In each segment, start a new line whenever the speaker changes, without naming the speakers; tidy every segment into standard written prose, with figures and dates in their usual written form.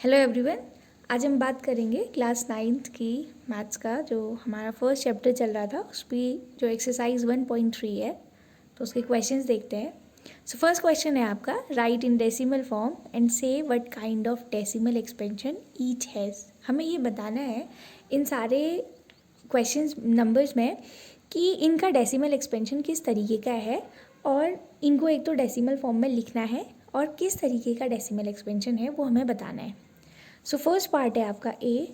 Hello everyone. आज हम बात करेंगे क्लास 9th की मैथ्स का जो हमारा फर्स्ट चैप्टर चल रहा था उस पर जो एक्सरसाइज 1.3 है तो उसके क्वेश्चंस देखते हैं। सो फर्स्ट क्वेश्चन है आपका, write in decimal form and say what kind of decimal expansion each has. हमें ये बताना है इन सारे क्वेश्चंस नंबर्स में कि इनका डेसिमल एक्सपेंशन किस तरीके का है और इनको एक तो डेसिमल फॉर्म में लिखना है और किस तरीके का डेसिमल एक्सपेंशन है वो हमें बताना है। सो फर्स्ट पार्ट है आपका ए,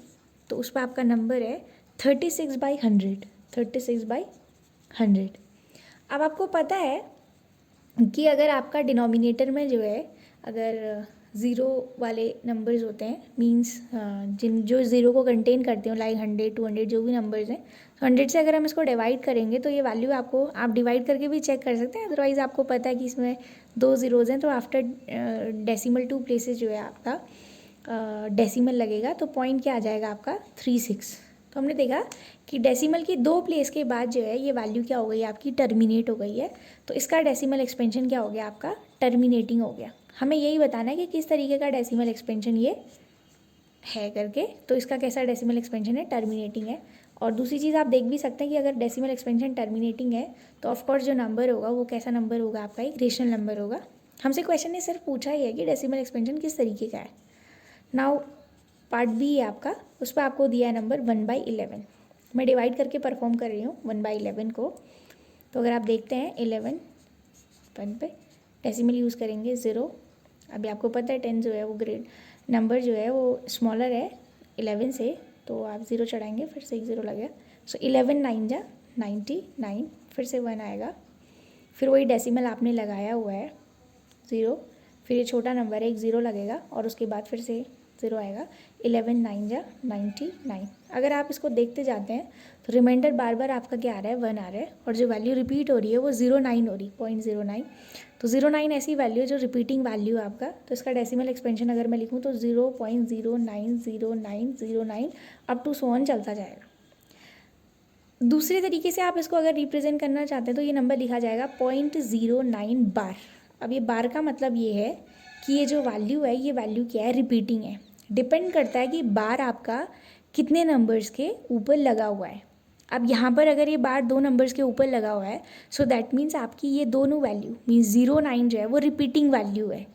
तो उस पर आपका नंबर है 36/100। 36/100। अब आपको पता है कि अगर आपका डिनोमिनेटर में जो है अगर ज़ीरो वाले नंबर्स होते हैं मींस जो ज़ीरो को कंटेन करते हो लाइक 100 200 जो भी नंबर्स हैं, तो 100 से अगर हम इसको डिवाइड करेंगे तो ये वैल्यू आपको आप डिवाइड करके भी चेक कर सकते हैं। अदरवाइज़ आपको पता है कि इसमें दो ज़ीरोज़ हैं तो आफ्टर डेसिमल 2 प्लेसेस जो है आपका डेसिमल लगेगा तो पॉइंट क्या आ जाएगा आपका 36। तो हमने देखा कि डेसिमल की 2 प्लेस के बाद जो है ये वैल्यू क्या हो गई आपकी टर्मिनेट हो गई है, तो इसका डेसिमल एक्सपेंशन क्या हो गया आपका टर्मिनेटिंग हो गया। हमें यही बताना है कि किस तरीके का डेसिमल एक्सपेंशन ये है करके, तो इसका कैसा डेसिमल एक्सपेंशन है टर्मिनेटिंग है। और दूसरी चीज़ आप देख भी सकते हैं कि अगर डेसिमल एक्सपेंशन टर्मिनेटिंग है तो ऑफकोर्स जो नंबर होगा वो कैसा नंबर होगा आपका एक रेशनल नंबर होगा। हमसे क्वेश्चन ने सिर्फ पूछा ही है कि डेसिमल एक्सपेंशन किस तरीके का है। नाउ पार्ट बी है आपका, उस पर आपको दिया है नंबर 1/11। मैं डिवाइड करके परफॉर्म कर रही हूँ 1/11 को। तो अगर आप देखते हैं 11 1 पे डेसिमल यूज़ करेंगे 0। अभी आपको पता है 10 जो है वो ग्रेड नंबर जो है वो स्मॉलर है 11 से, तो आप 0 चढ़ाएंगे फिर से एक 0 लगेगा। सो 11 9 जा 99, फिर से 1 आएगा, फिर वही डेसिमल आपने लगाया हुआ है 0, फिर ये छोटा नंबर है एक 0 लगेगा और उसके बाद फिर से 0 आएगा। 11 9 जा 99। अगर आप इसको देखते जाते हैं तो रिमाइंडर बार बार आपका क्या आ रहा है 1 आ रहा है और जो वैल्यू रिपीट हो रही है वो 09 हो रही 0.09। तो 09 ऐसी वैल्यू है जो रिपीटिंग वैल्यू है आपका, तो इसका डेसिमल एक्सपेंशन अगर मैं लिखूँ तो 0.090909 अप टू सो ऑन चलता जाएगा। दूसरे तरीके से आप इसको अगर रिप्रेजेंट करना चाहते हैं तो ये नंबर लिखा जाएगा 0.09 बार। अब ये बार का मतलब ये है कि ये जो वैल्यू है ये वैल्यू क्या है रिपीटिंग है। डिपेंड करता है कि बार आपका कितने नंबर्स के ऊपर लगा हुआ है। अब यहाँ पर अगर ये बार 2 नंबर्स के ऊपर लगा हुआ है सो दैट मीन्स आपकी ये दोनों वैल्यू मीन्स 09 जो है वो रिपीटिंग वैल्यू है।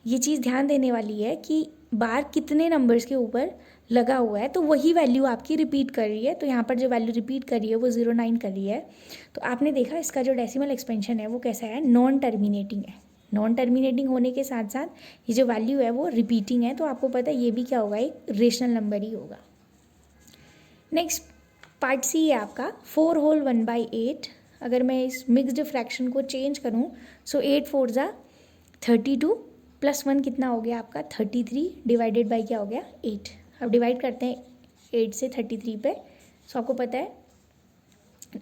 ये चीज़ ध्यान देने वाली है कि बार कितने नंबर्स के ऊपर लगा हुआ है तो वही वैल्यू आपकी रिपीट कर रही है। तो यहाँ पर जो वैल्यू रिपीट कर रही है वो 09 कर रही है। तो आपने देखा इसका जो डेसिमल एक्सपेंशन है वो कैसा है नॉन टर्मिनेटिंग है। नॉन टर्मिनेटिंग होने के साथ साथ ये जो वैल्यू है वो रिपीटिंग है, तो आपको पता है ये भी क्या होगा एक रेशनल नंबर ही होगा। नेक्स्ट पार्ट सी है आपका 4 होल 1/8। अगर मैं इस मिक्सड फ्रैक्शन को चेंज करूँ सो 8 4 जा 32 प्लस 1 कितना हो गया आपका 33 डिवाइडेड बाई क्या हो गया 8। अब डिवाइड करते हैं 8 से 33 पे। सो आपको पता है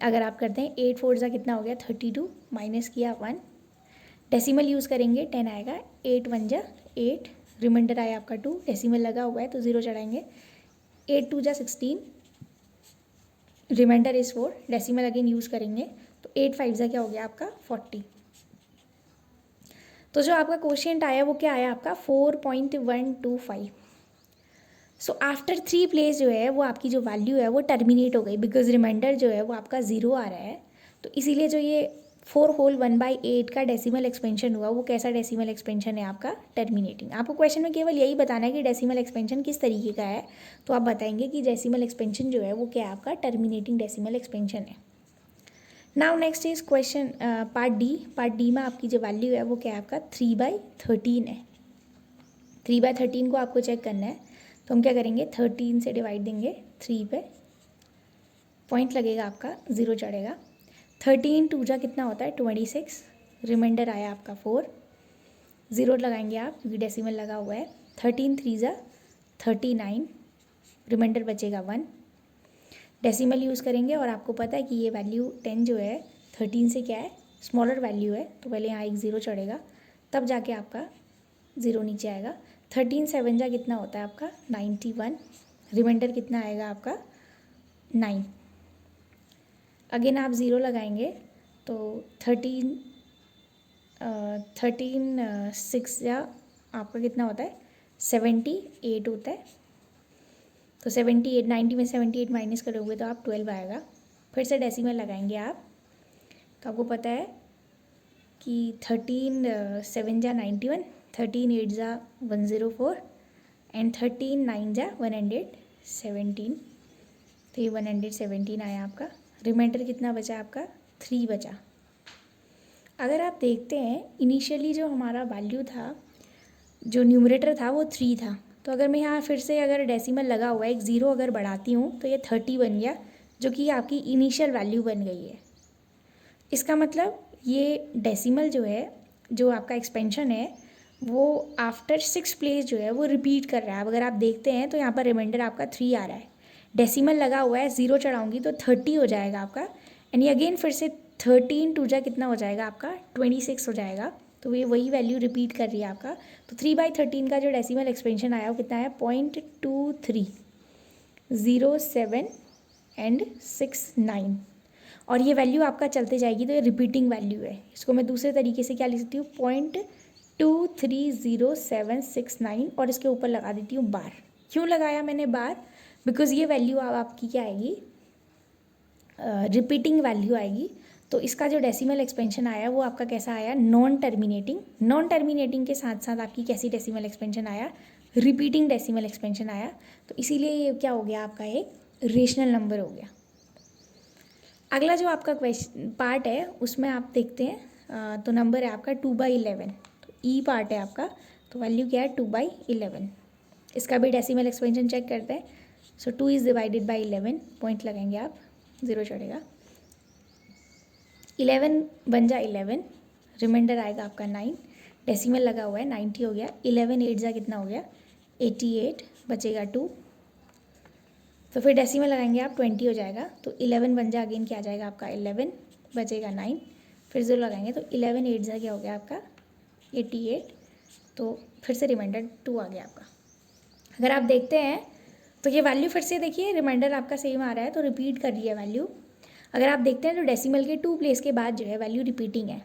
अगर आप करते हैं 8 4 जा कितना हो गया 32 माइनस किया 1, डेसिमल यूज़ करेंगे 10 आएगा। 8 1 जा 8, रिमाइंडर आया आपका 2, डेसिमल लगा हुआ है तो 0 चढ़ाएंगे। 8 2 जा 16, remainder is 4, decimal again use करेंगे तो 8 5 जा क्या हो गया आपका 40। तो जो आपका क्वोशिएंट आया वो क्या आया आपका 4.125। सो आफ्टर 3 प्लेस जो है वो आपकी जो वैल्यू है वो टर्मिनेट हो गई बिकॉज रिमाइंडर जो है वो आपका 0 आ रहा है। तो इसीलिए जो ये 4 होल 1/8 का डेसिमल एक्सपेंशन हुआ वो कैसा डेसिमल एक्सपेंशन है आपका टर्मिनेटिंग। आपको क्वेश्चन में केवल यही बताना है कि डेसिमल एक्सपेंशन किस तरीके का है, तो आप बताएंगे कि डेसिमल एक्सपेंशन जो है वो क्या आपका टर्मिनेटिंग डेसिमल एक्सपेंशन है। Now next is question part D. Part D में आपकी जो वैल्यू है वो क्या है आपका 3/13 है। 3/13 को आपको चेक करना है तो हम क्या करेंगे 13 से डिवाइड देंगे 3 पे, पॉइंट लगेगा आपका 0 चढ़ेगा। 13 2 जा कितना होता है 26, रिमाइंडर आया आपका 4, 0 लगाएंगे आप क्योंकि डेसिमल लगा हुआ है। 13 3 जा 39, रिमाइंडर बचेगा 1, डेसिमल यूज़ करेंगे और आपको पता है कि ये वैल्यू 10 जो है 13 से क्या है स्मॉलर वैल्यू है, तो पहले यहाँ एक 0 चढ़ेगा तब जाके आपका 0 नीचे आएगा। 13 7 जा कितना होता है आपका 91, रिमाइंडर कितना आएगा आपका 9, अगेन आप 0 लगाएंगे तो 13 6 या आपका कितना होता है 78 होता है। तो 78, 90 में 78 माइनस करोगे तो आप 12 आएगा। फिर से डेसिमल लगाएंगे आप, तो आपको पता है कि 13 7 जा 91, 13 8 जा 104 एंड 13 9 जा 117। तो ये 117 आया आपका। रिमाइंडर कितना बचा आपका? 3 बचा। अगर आप देखते हैं इनिशियली जो हमारा वैल्यू था, जो न्यूमरेटर था वो 3 था। तो अगर मैं यहाँ फिर से अगर डेसिमल लगा हुआ है, एक ज़ीरो अगर बढ़ाती हूँ तो ये 30 बन गया, जो कि आपकी इनिशियल वैल्यू बन गई है। इसका मतलब ये डेसिमल जो है, जो आपका एक्सपेंशन है, वो आफ्टर 6 प्लेस जो है वो रिपीट कर रहा है। अब अगर आप देखते हैं तो यहाँ पर रिमाइंडर आपका 3 आ रहा है, डेसिमल लगा हुआ है, ज़ीरो चढ़ाऊँगी तो 30 हो जाएगा आपका। एंड ये अगेन फिर से 13 टू जा कितना हो जाएगा आपका? 26 हो जाएगा। तो ये वही वैल्यू रिपीट कर रही है आपका। तो 3/13 का जो डेसिमल एक्सपेंशन आया वो कितना है? 0.2307 एंड 69। और ये वैल्यू आपका चलते जाएगी तो ये रिपीटिंग वैल्यू है। इसको मैं दूसरे तरीके से क्या लिख सकती हूँ? 0.230769 और इसके ऊपर लगा देती हूँ बार। क्यों लगाया मैंने बार? बिकॉज ये वैल्यू आपकी क्या आएगी? रिपीटिंग वैल्यू आएगी। तो इसका जो डेसिमल एक्सपेंशन आया वो आपका कैसा आया? Non terminating. नॉन टर्मिनेटिंग के साथ साथ आपकी कैसी डेसिमल एक्सपेंशन आया? रिपीटिंग डेसिमल एक्सपेंशन आया। तो इसीलिए ये क्या हो गया आपका? एक रेशनल नंबर हो गया। अगला जो आपका क्वेश्चन पार्ट है उसमें आप देखते हैं तो नंबर है आपका 2/11। तो ई पार्ट है आपका, तो वैल्यू क्या है? 2/11। इसका भी डेसिमल एक्सपेंशन चेक करते हैं। सो 2 इज़ डिवाइडेड बाई 11, पॉइंट लगाएंगे आप, ज़ीरो चढ़ेगा। 11 बन जा 11, रिमाइंडर आएगा आपका 9, डेसिमल लगा हुआ है 90 हो गया। 11 8 जा कितना हो गया? 88, बचेगा 2। तो फिर डेसिमल लगाएंगे आप, 20 हो जाएगा। तो 11 बन जा अगेन क्या आ जाएगा आपका? 11, बचेगा 9, फिर ज़ीरो लगाएंगे तो 11 8 जा क्या हो गया आपका? 88। तो फिर से रिमाइंडर 2 आ गया आपका। अगर आप देखते हैं तो ये वैल्यू फिर से देखिए, रिमाइंडर आपका सेम आ रहा है तो रिपीट कर रही है वैल्यू। अगर आप देखते हैं तो डेसिमल के 2 प्लेस के बाद जो है वैल्यू रिपीटिंग है।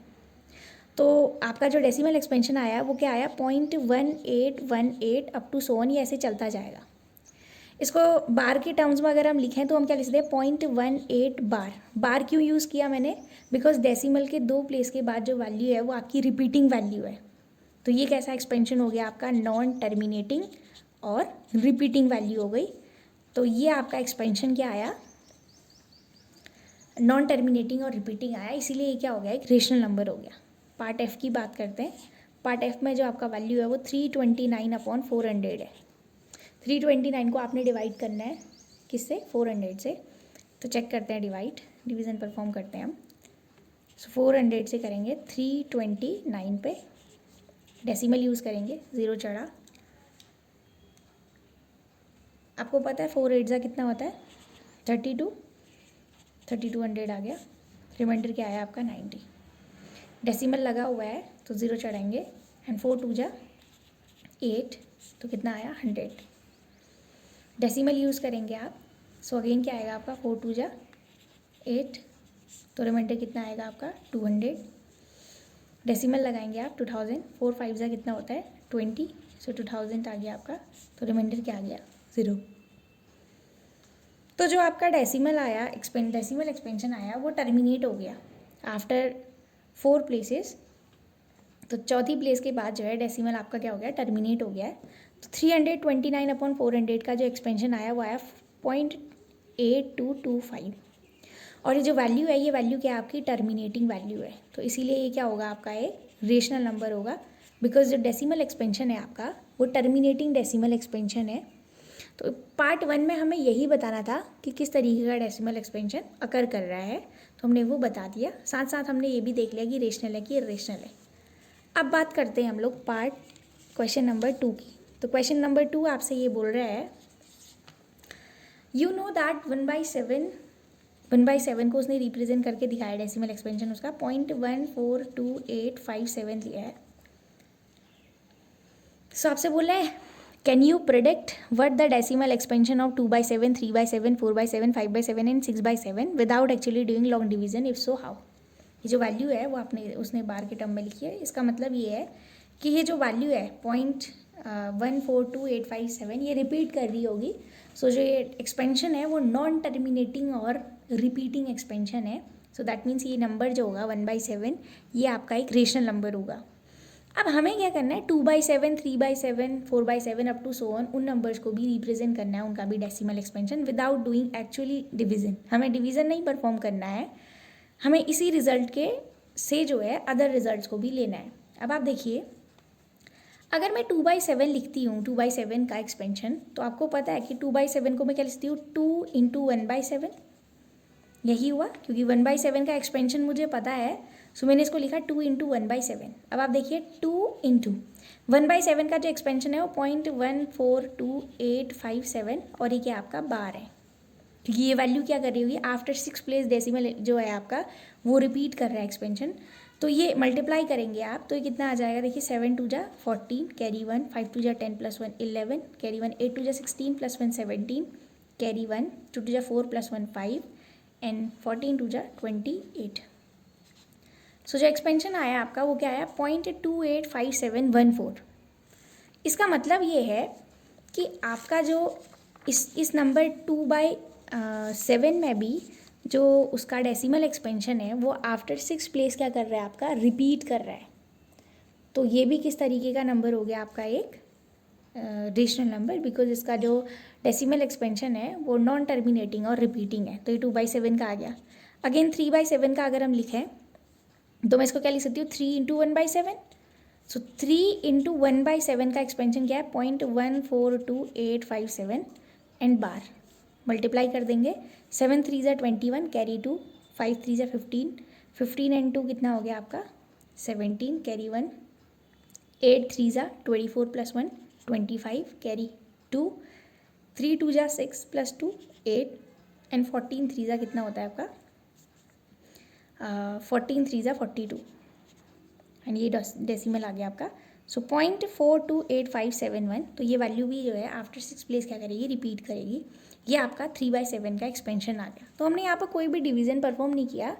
तो आपका जो डेसिमल एक्सपेंशन आया वो क्या आया? 0.1818 अप टू सोन, ये ऐसे चलता जाएगा। इसको बार के टर्म्स में अगर हम लिखें तो हम क्या लिख सकते हैं? 0.18 बार। बार क्यों यूज़ किया मैंने? बिकॉज डेसिमल के 2 प्लेस के बाद जो वैल्यू है वो आपकी रिपीटिंग वैल्यू है। तो ये कैसा एक्सपेंशन हो गया आपका? नॉन टर्मिनेटिंग और रिपीटिंग वैल्यू हो गई। तो ये आपका एक्सपेंशन क्या आया? नॉन टर्मिनेटिंग और रिपीटिंग आया, इसीलिए ये क्या हो गया? एक रेशनल नंबर हो गया। पार्ट एफ की बात करते हैं। पार्ट एफ में जो आपका वैल्यू है वो 329/400 है। 329 को आपने डिवाइड करना है किससे? 400 से। तो चेक करते हैं, डिवीज़न परफॉर्म करते हैं हम। सो 400 से करेंगे 329 पे, डेसिमल यूज़ करेंगे, ज़ीरो चढ़ा। आपको पता है 4 8 कितना होता है? 32, 3200 आ गया। रिमाइंडर क्या आया आपका? 90। डेसिमल लगा हुआ है तो ज़ीरो चढ़ाएंगे एंड 4 2 जा 8, तो कितना आया? 100। डेसिमल यूज़ करेंगे आप, सो अगेन क्या आएगा आपका? 4 2 जा 8, तो रिमाइंडर कितना आएगा आपका? 200। डेसिमल लगाएंगे आप 2000, 4 5 जा कितना होता है? 20, सो 2000 आ गया आपका। तो रिमाइंडर क्या आ गया? 0। तो जो आपका डेसिमल आया, डेसिमल एक्सपेंशन आया वो टर्मिनेट हो गया आफ्टर 4 प्लेसेस। तो चौथी प्लेस के बाद जो है डेसिमल आपका क्या हो गया? टर्मिनेट हो गया है। तो 329/400 का जो एक्सपेंशन आया वो आया 0.8225। और ये जो वैल्यू है, ये वैल्यू क्या है आपकी? टर्मिनेटिंग वैल्यू है। तो इसीलिए ये क्या होगा आपका? एक रेशनल नंबर होगा, बिकॉज जो डेसिमल एक्सपेंशन है आपका वो टर्मिनेटिंग डेसिमल एक्सपेंशन है। तो पार्ट 1 में हमें यही बताना था कि किस तरीके का डेसिमल एक्सपेंशन अकर कर रहा है, तो हमने वो बता दिया। साथ साथ हमने ये भी देख लिया कि रेशनल है कि इरेशनल है। अब बात करते हैं हम लोग पार्ट क्वेश्चन नंबर 2 की। तो क्वेश्चन नंबर 2 आपसे ये बोल रहा है, यू नो दैट 1/7 को उसने रिप्रेजेंट करके दिखाया, डेसिमल एक्सपेंशन उसका 0.142857 लिया है। सो आपसे बोल रहा है, can you predict what the decimal expansion of 2/7, 3/7, 4/7, 5/7 and 6/7 without actually doing long division, if so how. ये जो वैल्यू है वो उसने बार के टर्म में लिखी है। इसका मतलब ये है कि ये जो वैल्यू है 142,857 ये रिपीट कर रही होगी. सो जो ये एक्सपेंशन है वो नॉन टर्मिनेटिंग और रिपीटिंग एक्सपेंशन है. सो दैट मीन्स ये नंबर जो होगा 1/7 ये आपका एक रेशनल नंबर होगा. अब हमें क्या करना है, 2/7, 3/7, 4/7 अप टू सो ऑन, उन नंबर्स को भी रिप्रेजेंट करना है, उनका भी decimal expansion without doing actually division. हमें डिवीजन नहीं परफॉर्म करना है, हमें इसी रिजल्ट के से जो है अदर रिजल्ट्स को भी लेना है. अब आप देखिए, अगर मैं 2/7 लिखती हूँ, 2/7 का एक्सपेंशन, तो आपको पता है कि 2/7 को मैं क्या लिखती हूँ, 2 इंटू 1/7. यही हुआ, क्योंकि 1/7 का एक्सपेंशन मुझे पता है, सो मैंने इसको लिखा 2 इंटू 1/7. अब आप देखिए 2 इंटू 1/7 का जो एक्सपेंशन है वो 0.142857 और ये क्या आपका बार है, क्योंकि ये वैल्यू क्या कर रही होगी, आफ्टर 6 प्लेस डेसिमल जो है आपका वो रिपीट कर रहा है एक्सपेंशन. तो ये मल्टीप्लाई करेंगे आप, तो ये कितना आ जाएगा, देखिए 7 2 जा 14 कैरी 1, 5 2 जा 10 + 1 11 कैरी 1, 8 2 जा 16 + 1 17 कैरी 1, 2 2 जा 4 + 1 5 एंड 14 2 जा 28. सो जो एक्सपेंशन आया आपका वो क्या आया, 0.285714. इसका मतलब ये है कि आपका जो इस नंबर 2/7 में भी जो उसका डेसिमल एक्सपेंशन है वो आफ्टर 6 प्लेस क्या कर रहा है, आपका रिपीट कर रहा है. तो ये भी किस तरीके का नंबर हो गया आपका, एक रेशनल नंबर, बिकॉज इसका जो डेसिमल एक्सपेंशन है वो नॉन टर्मिनेटिंग और रिपीटिंग है. तो ये 2/7 का आ गया. अगेन 3/7 का अगर हम लिखें तो मैं इसको क्या लिख सकती हूँ, 3 इंटू 1/7. सो 3 इंटू 1/7 का एक्सपेंशन क्या है, 0.142857 एंड बार. मल्टीप्लाई कर देंगे, 7 3 जा 21 कैरी 2, 5 3 जा 15, 15 एंड 2 कितना हो गया आपका 17 कैरी 1, 8 3 जा 24 + 1 25 कैरी 2, 3 2 जा 6 + 2 8 एंड 14 3 जा कितना होता है आपका 14 3 जा 42 एंड ये डेसिमल आ गया आपका. सो 0.428571. तो ये वैल्यू भी जो है आफ्टर 6 प्लेस क्या करेगी, रिपीट करेगी. ये आपका 3/7 का एक्सपेंशन आ गया. तो हमने यहाँ पर कोई भी डिवीजन परफॉर्म नहीं किया.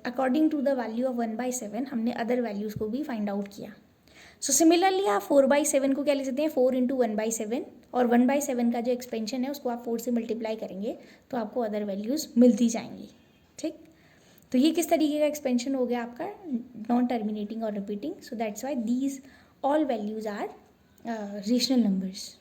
According to the value of 1/7 हमने अदर वैल्यूज़ को भी फाइंड आउट किया. सो सिमिलरली आप 4/7 को क्या लिख सकते हैं, 4 इंटू 1/7, और 1/7 का जो एक्सपेंशन है उसको आप 4 से मल्टीप्लाई करेंगे तो आपको अदर वैल्यूज़ मिलती जाएंगी. ठीक, तो ये किस तरीके का एक्सपेंशन हो गया आपका, नॉन टर्मिनेटिंग और repeating. So that's why these all values are rational numbers.